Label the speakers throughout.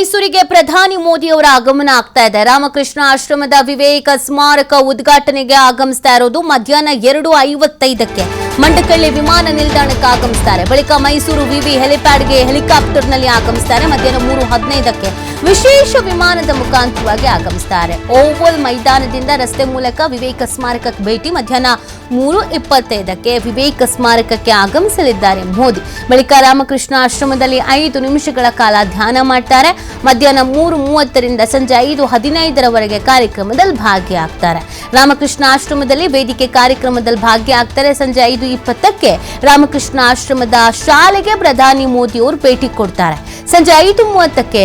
Speaker 1: ಮೈಸೂರಿಗೆ ಪ್ರಧಾನಿ ಮೋದಿ ಅವರ ಆಗಮನ ಆಗ್ತಾ ಇದೆ. ರಾಮಕೃಷ್ಣ ಆಶ್ರಮದ ವಿವೇಕ ಸ್ಮಾರಕ ಉದ್ಘಾಟನೆಗೆ ಆಗಮಿಸ್ತಾ ಇರೋದು ಮಧ್ಯಾಹ್ನ 2:55ಕ್ಕೆ ಮಂಡಕಳ್ಳಿ ವಿಮಾನ ನಿಲ್ದಾಣಕ್ಕೆ ಆಗಮಿಸ್ತಾರೆ. ಬಳಿಕ ಮೈಸೂರು ವಿವಿ ಹೆಲಿಪ್ಯಾಡ್ಗೆ ಹೆಲಿಕಾಪ್ಟರ್ನಲ್ಲಿ ಆಗಮಿಸ್ತಾರೆ. ಮಧ್ಯಾಹ್ನ 3:15ಕ್ಕೆ ವಿಶೇಷ ವಿಮಾನದ ಮುಖಾಂತರವಾಗಿ ಆಗಮಿಸ್ತಾರೆ. ಓವಲ್ ಮೈದಾನದಿಂದ ರಸ್ತೆ ಮೂಲಕ ವಿವೇಕ ಸ್ಮಾರಕಕ್ಕೆ ಭೇಟಿ. ಮಧ್ಯಾಹ್ನ 3:25ಕ್ಕೆ ವಿವೇಕ ಸ್ಮಾರಕಕ್ಕೆ ಆಗಮಿಸಲಿದ್ದಾರೆ ಮೋದಿ. ಬಳಿಕ ರಾಮಕೃಷ್ಣ ಆಶ್ರಮದಲ್ಲಿ 5 ನಿಮಿಷಗಳ ಕಾಲ ಧ್ಯಾನ ಮಾಡ್ತಾರೆ. ಮಧ್ಯಾಹ್ನ 3:30ರಿಂದ ಸಂಜೆ 5:15ರವರೆಗೆ ಕಾರ್ಯಕ್ರಮದಲ್ಲಿ ಭಾಗಿಯಾಗ್ತಾರೆ. ರಾಮಕೃಷ್ಣ ಆಶ್ರಮದಲ್ಲಿ ವೇದಿಕೆ ಕಾರ್ಯಕ್ರಮದಲ್ಲಿ ಭಾಗಿಯಾಗ್ತಾರೆ. ಸಂಜೆ 5:20ಕ್ಕೆ ರಾಮಕೃಷ್ಣ ಆಶ್ರಮದ ಶಾಲೆಗೆ ಪ್ರಧಾನಿ ಮೋದಿ ಅವರು ಭೇಟಿ ಕೊಡ್ತಾರೆ. ಸಂಜೆ 5:30ಕ್ಕೆ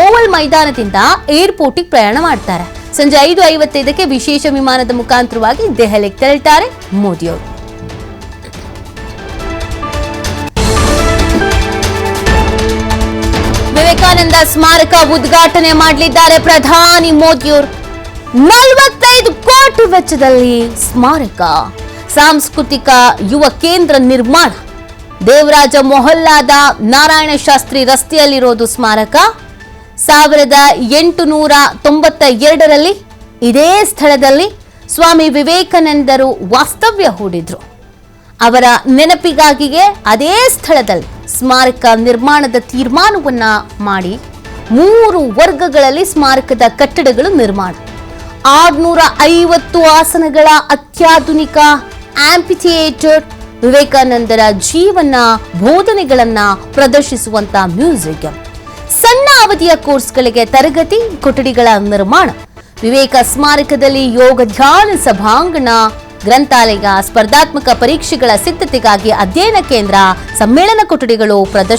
Speaker 1: ಓವಲ್ ಮೈದಾನದಿಂದ ಏರ್ಪೋರ್ಟ್ಗೆ ಪ್ರಯಾಣ ಮಾಡ್ತಾರೆ. ಸಂಜೆ 5:55ಕ್ಕೆ ವಿಶೇಷ ವಿಮಾನದ ಮುಖಾಂತರವಾಗಿ ದೆಹಲಿಗೆ ತೆರಳುತ್ತಾರೆ ಮೋದಿ ಅವರು. ವಿವೇಕಾನಂದ ಸ್ಮಾರಕ ಉದ್ಘಾಟನೆ ಮಾಡಲಿದ್ದಾರೆ ಪ್ರಧಾನಿ ಮೋದಿಯವರು. 45 ಕೋಟಿ ವೆಚ್ಚದಲ್ಲಿ ಸ್ಮಾರಕ. ಸಾಂಸ್ಕೃತಿಕ ಯುವ ಕೇಂದ್ರ ನಿರ್ಮಾಣ. ದೇವರಾಜ ಮೊಹಲ್ಲಾದ ನಾರಾಯಣ ಶಾಸ್ತ್ರಿ ರಸ್ತೆಯಲ್ಲಿರೋದು ಸ್ಮಾರಕ. 1892ರಲ್ಲಿ ಇದೇ ಸ್ಥಳದಲ್ಲಿ ಸ್ವಾಮಿ ವಿವೇಕಾನಂದರು ವಾಸ್ತವ್ಯ ಹೂಡಿದ್ರು. ಅವರ ನೆನಪಿಗಾಗಿಯೇ ಅದೇ ಸ್ಥಳದಲ್ಲಿ ಸ್ಮಾರಕ ನಿರ್ಮಾಣದ ತೀರ್ಮಾನವನ್ನ ಮಾಡಿ 3 ವರ್ಗಗಳಲ್ಲಿ ಸ್ಮಾರಕದ ಕಟ್ಟಡಗಳು ನಿರ್ಮಾಣ. 650 ಆಸನಗಳ ಅತ್ಯಾಧುನಿಕ ಆಂಪಿಥಿಯೇಟರ್, ವಿವೇಕಾನಂದರ ಜೀವನ ಬೋಧನೆಗಳನ್ನ ಪ್ರದರ್ಶಿಸುವಂತ ಮ್ಯೂಸಿಯಂ, ಸಣ್ಣ ಅವಧಿಯ ಕೋರ್ಸ್ಗಳಿಗೆ ತರಗತಿ ಕೊಠಡಿಗಳ ನಿರ್ಮಾಣ, ವಿವೇಕ ಸ್ಮಾರಕದಲ್ಲಿ ಯೋಗ ಧ್ಯಾನ ಸಭಾಂಗಣ, ಗ್ರಂಥಾಲಯ, ಸ್ಪರ್ಧಾತ್ಮಕ ಪರೀಕ್ಷೆಗಳ ಸಿದ್ಧತೆಗಾಗಿ ಅಧ್ಯಯನ ಕೇಂದ್ರ, ಸಮ್ಮೇಳನ ಕೊಠಡಿಗಳು, ಪ್ರದರ್ಶನ